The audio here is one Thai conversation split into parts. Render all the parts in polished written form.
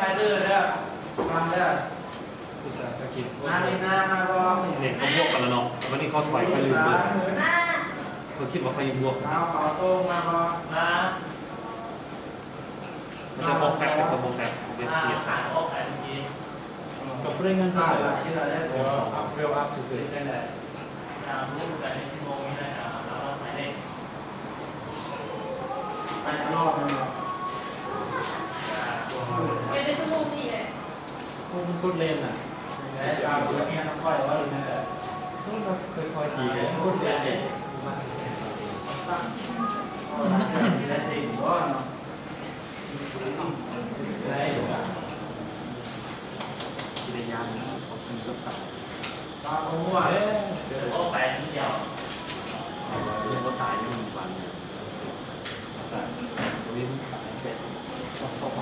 ไฟเดอร์เนี่ยมันเนี่ยอุตสาหกิจน้ามาก็เนี่ยเขาบวกกันแล้วเนาะวันนี้เขาถอยไปลืมเลยเขาคิดว่าเขายังบวกเอาต่อโต้มาก็นะมันจะบอกแฟกต์กับบอกแฟกต์เป็นเสียขาออกไปเมื่อกี้กับเรื่องเงินจ่ายที่เราได้ตัวอัพเวลอัพสุดๆได้เลยรู้กันในชั่วโมงนี้นะครับแล้วเราไม่ได้ไปรอบนึงไม่ได้ชั่วโมงนี้เลยพูดเล่นอ่ะแล้วตามเรื่องนี้น้ำค่อยว่าเลยนะซึ่งเราเคยคอยตีกันพูดเล่นเด็กได้สิก็ได้อยู่อ่ะกิจยามเขาเป็นรถตัดตาผมว่าเดี๋ยวก็ไปนิดเดียวเรียกว่าตายไม่มีวันแต่วิ่งตายเป็ดเข้าไป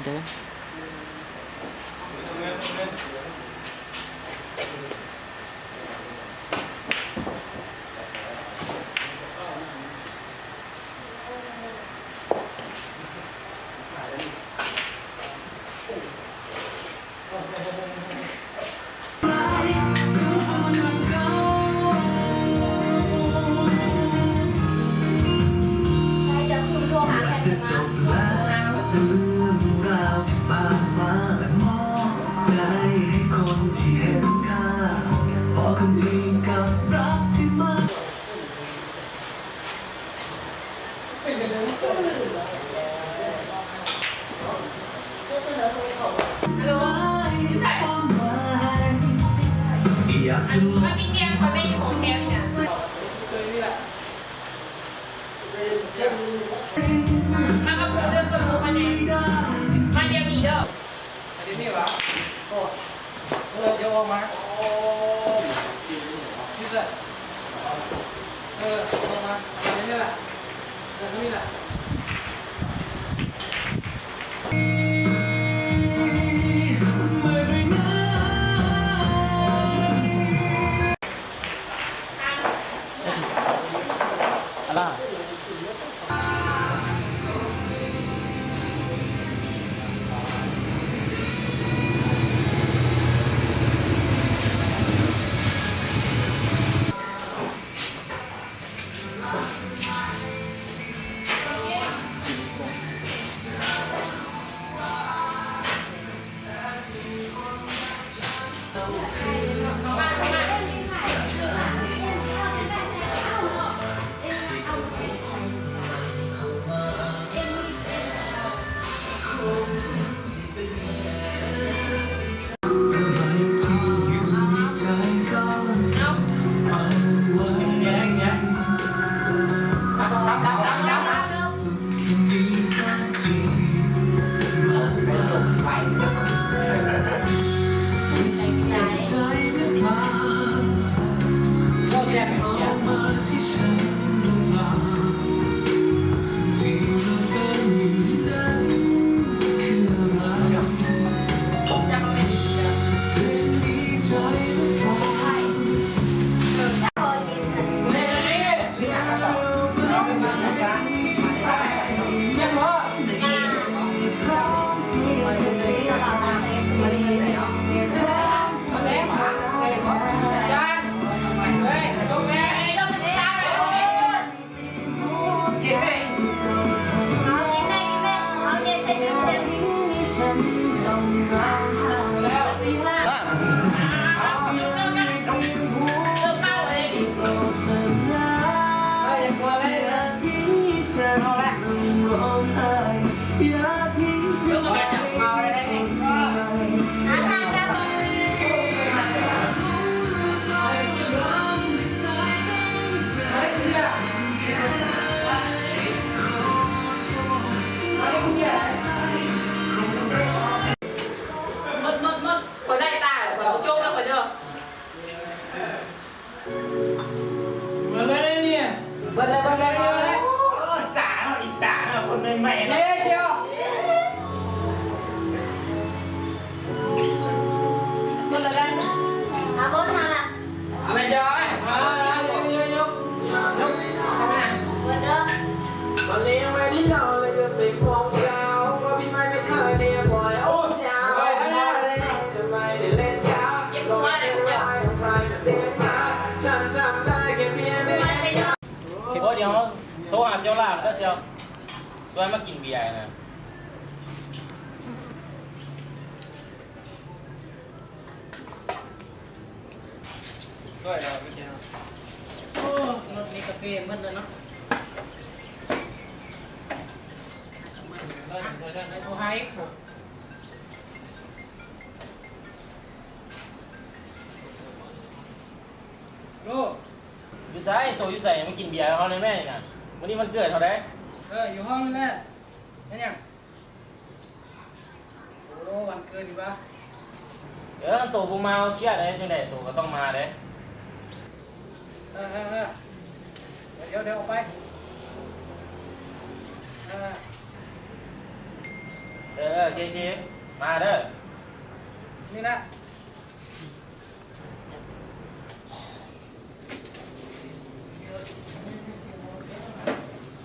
เด้อมันจริงเนี่ยมันไม่ของแกนี่นะมันก็คือเรื่องสมุนมันเนี่ยมันเดียวมีเด้ออันนี้วะโอ้เยอะมากโอ้ที่สุดออกมาอันนี้แหละอันนี้แหละ กินไหม เอากินแม่กินแม่เอาเย็นใส่เต็มเต็ม แล้ว เป้าเลยดิ เฮ้ยยังกลัวอะไรเลยเอาละ ลูกกระเด็นอ่ะ เมาอะไรได้เนี่ย อาหารกัน เฮ้ยคุณเนี่ยอะไรคุณเนี่ย มึดคนไล่ตาเลยคนโจ๊กแล้วคนเดียว เบิร์ดเลยเนี่ยเบิร์ดเลยเดียวเลย อีสานอีสานคนหนึ่งใหม่ เด้เชียว มึดอะไร อาบนทำอ่ะ อะไรจอยยกสักหน่อย เปิดเด้อ วันนี้ไม่ได้นอนเลยจะติดวงยาวว่าพี่ไม่เคยเรียกบ่อยโอ้ยาวไม่ได้เล่นยาว เก็บหัวเลยคุณเจ้า ใครเด็กนะฉันจำได้แค่เพียง ไปไปเด้อ โอ้เดี๋ยวโทรหาเซียวล่าแล้วเซียวชวนมากินเบียร์นะ ด้วยเราพี่เจ้าโอ้รถนี้กาแฟมึนเลยเนาะไอ้ตัวไฮโล อยู่ไสตัวอยู่ไสมากินเบียร์เขาเลยแม่น่ะวันนี้มันเกิดเขาได้ อยู่ห้องนั่นแหละนั่นยังโอ้วันเกิดดีป่ะ ตัวกูมาเครียดเลยจังไดตัวก็ต้องมาเลย เดี๋ยวออกไปเจ๊มาเด้อ นี่นะ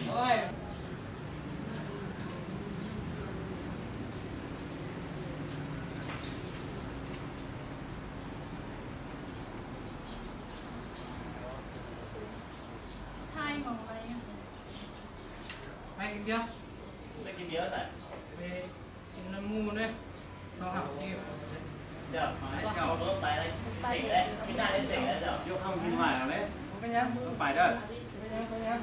โอ้ย ทายมองไป ไปกินเดียว ไปกินเบียร์ใส่ ไปกินน้ำมูด้วยน้องหาที่ เจ้าเอารถไปเลยเสกเลยไม่ได้เสกแล้วเจ้ายกข้ามกินใหม่แล้วเลย เป็นยัง ไปเด้อ เป็นยัง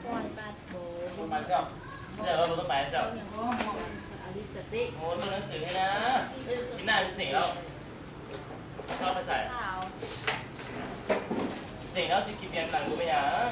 ก่อนตัดโบ คุณมาเจ้าเจ้าเราต้องไปเจ้า โอ้ โอ้ตัวหนังสือนี่นะกินหน้าเป็นสิ่งแล้วชอบไปใส่ ขาว สิ่งแล้วจะกินเบียร์หลังกูไปยัง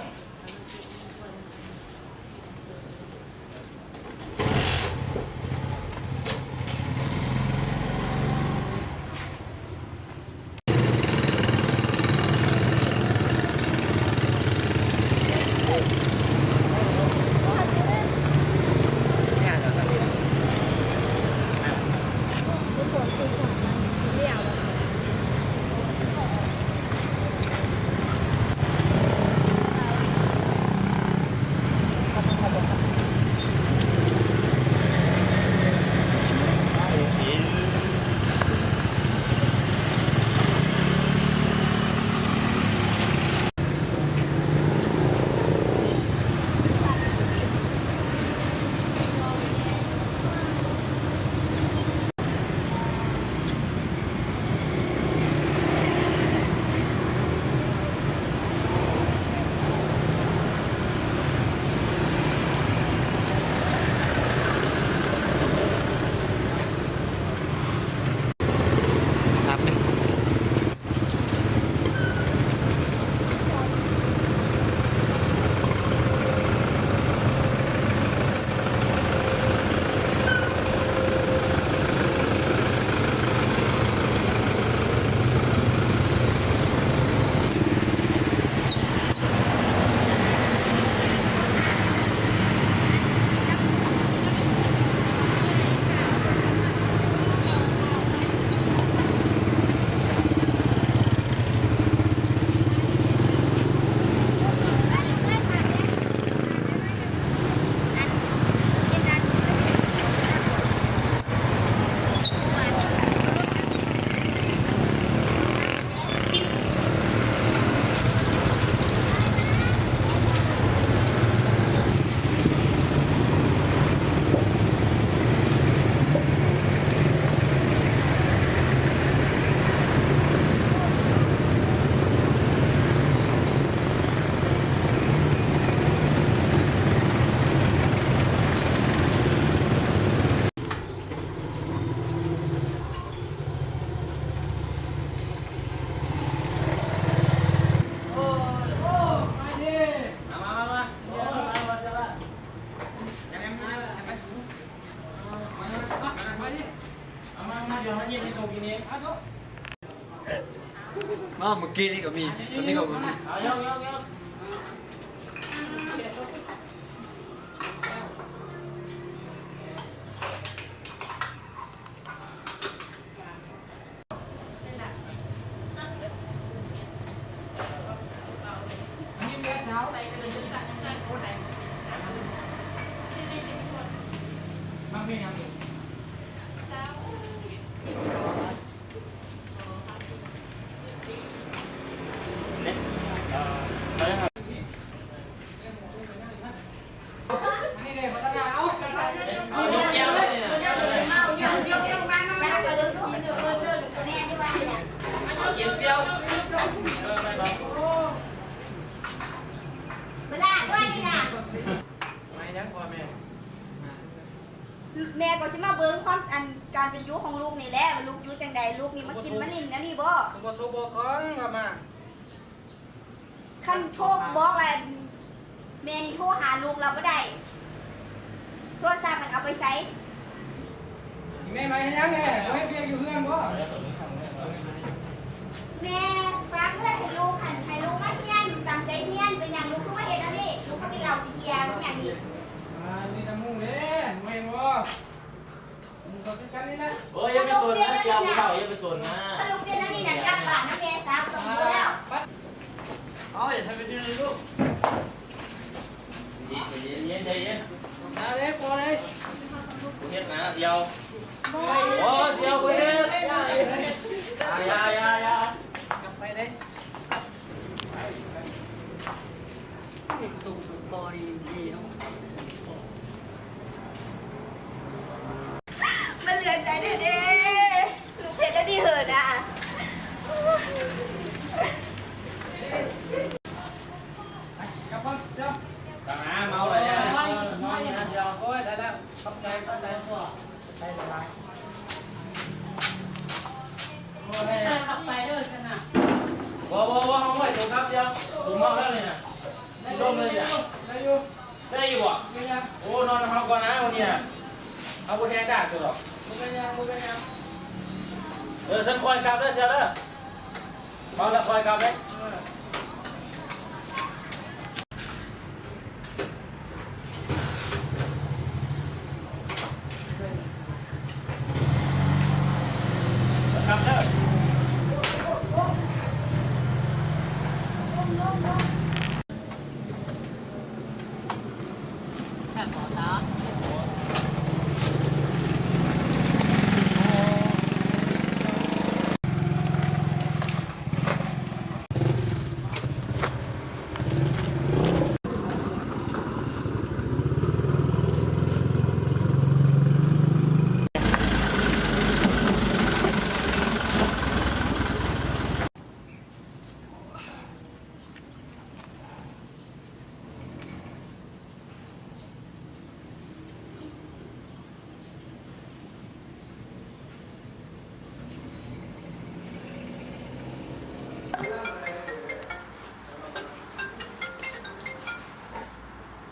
เมื่อกี้นี่ก็มีตอนนี้ก็มี เอายก อันนี้แม่สาว ไปกันเลยจะสั่งนั่งโคไหน บางเพลงยังอยู่ ไปครับ อันนี้เลยพัฒนาเอา เอายกแก้วเลยเนี่ย เอาเย็นเซียวไม่บอก ไม่ยังพอแม่ แม่ก็สิมาเบิ่งความอันการเป็นอยู่ของลูกนี่แหละว่าลูกอยู่จังใดลูกนี่มากินมาลินนะนี่บ่ สมบูรณ์ทุบของมา คันโทรบอกแหละแม่นี่โทรหาลูกเราบ่ได้โทรศัพท์มันเอาไปใช้ แม่มาให้ยังไงให้เพียงอยู่เพื่อนบ่ แม่ฝากเงินให้ลูกหันให้ลูกมาเฮียนตั้งใจเฮียนเป็นอย่างลูกคือมาเฮ็ดอันนี้ลูกก็มีเหล้ากินเบียร์เป็นอย่างนี้ นี่ตะมุ่งเลยไม่บ่มึงก็เป็นกันนี่นะ โอ้ยยังไปสนนะเซียวเก่ายังไปสนนะ ถ้าลูกเรียนอันนี้น่ะกลับบ้านนะแม่สาวต้องรู้แล้ว เอาอย่าทำเป็นดื้อเลยลูก เย็น เอาเลยพอเลย กูเฮ็ดนะเซียวโอ้เซียวกูเฮ็ดยาก ลับไปเลยสูงบอดีดีเนาะ มันเหลือใจเด้เด้ลูกเพชรดีเหอะนะ กลับบ้านเจ้า กะหาเมาเลยเนี่ยนอนนี่นะเซียว โอ้ยได้แล้วขอบใจพ่อได้สบายโอ้ย ขับไปเด้อชนะ ว้าวห้องไว้ถูกครับเซียวถูกเมาแล้วเลยนะลมเลยเนี่ย ได้อยู่ ได้อยู่อ่ะ ไม่ยัง โอ้นอนเฮาก่อนนะวันนี้เอาบุแทนได้ตัวหรอก ไม่ยัง ฉันคอยกลับเด้อเซียวเด้อเมาแล้วคอยกลับเลยกลับเด้อ แค่ขอท้า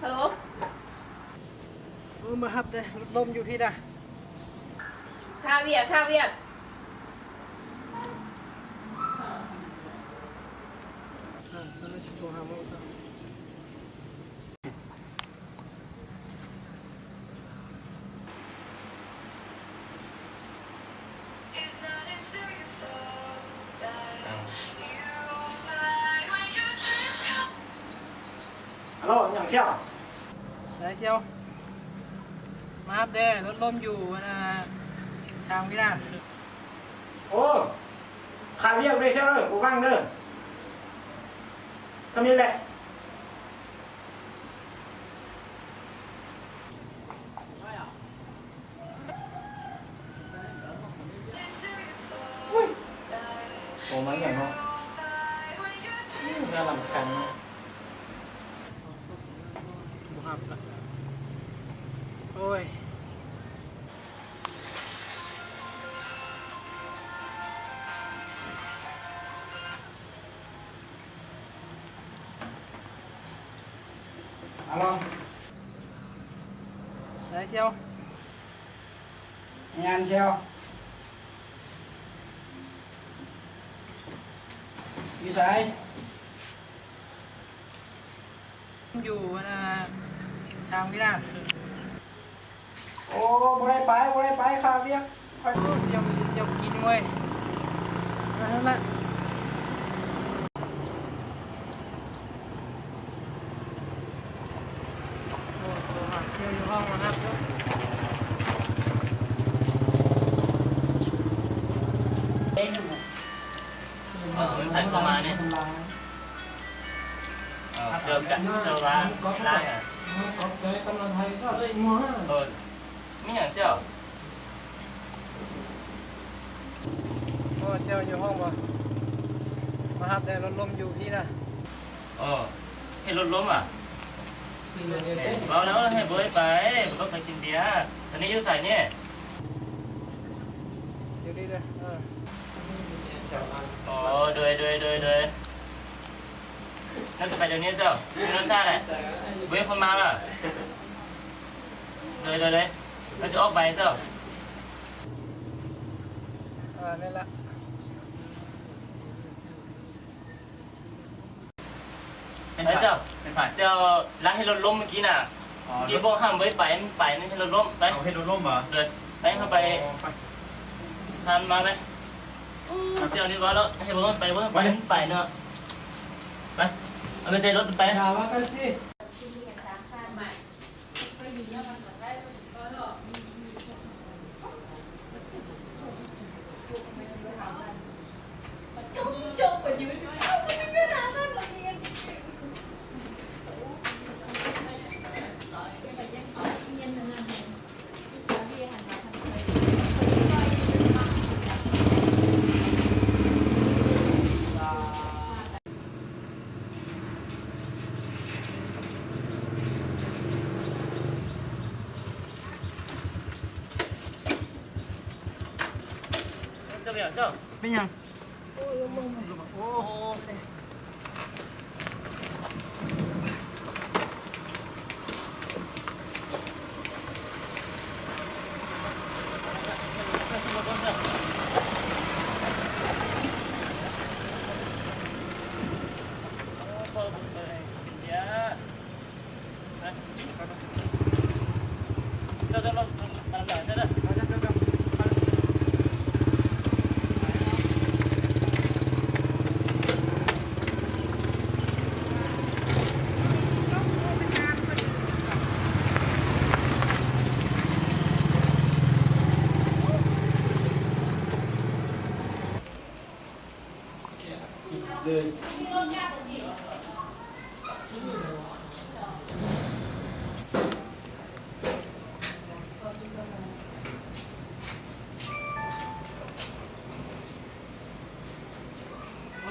ฮัลโหล มาฮับเลยลมอยู่พี่นะ ข้าเวียด สารโทรหาโมก ฮัลโหลอย่างเชี่ยว สายเชียวมาฮับเด้รถลมอยู่นะทางพี่นะ โอ้ขายเรียกได้เชียวเลยกูว่างเด้อทำนี้แหละโอ้มันอย่างเนาะน่าลำคัญ บุหับละโอ้ย เอาลอง สายเชียว งานเชียว พี่สายอยู่นะทางพี่นาโอ้บ่ได้ไปข้าเวียกคอยเสียวกินเว้ยนั่นแหละโอ้โหเสียวอยู่ห้องนะครับมันผ่านเข้ามาเนี่ยเจอกันเจอร้านอ่ะ ออกใจกำลังไทยก็เลยมัว ไม่อย่างเสี่ยว โอ้เชียวอยู่ห้องบ่มาฮับแต่รถลมอยู่พี่นะ เห็นรถล้มอ่ะเราแล้วให้เบยไปก็ไปกินเบียร์ตอนนี้ยุ่ใส่เนี่ย อยู่ดีเลยโดยน่าจะไปเดี๋ยวนี้เจ้าไม่รู้ท่าไหนเบยคนมาป่ะโดยเราจะออกไปเจ้า นี่ละ ไอ้เจ้าเจ้าล้างให้รถล้มเมื่อกี้น่ะที่บอกห้ามเบยไปไม่ให้รถล้มไป เอาให้โดนร่มเหรอ เลยไปเข้าไปทานมาไหมเสี่ยวนี่ว่าแล้วให้รถไปไปเนาะไปเอาไปใจรถไป ถามว่ากันสิ จบกว่ายืนอยู่เอาไปเป็นเรื่องอะไรแบบนี้ เจ้าเบี้ยเจ้า เป็นยัง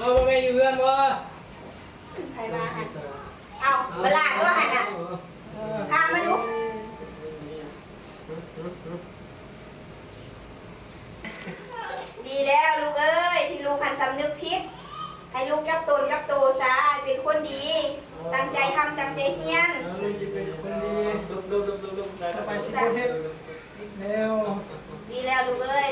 โอ้โหไม่อยู่เพื่อนบ่ ใครมาหันเอาเวลาก็หันอ่ะพามาดูดีแล้วลูกเอ้ยที่ลูกหันสำนึกผิดให้ลูกกับตนกับโตซะเป็นคนดีตั้งใจทำตั้งใจเฮียน ลูกจะเป็นคนดีต่อไปสิบเฮ็ดแล้ว ดีแล้วลูกเอ้ย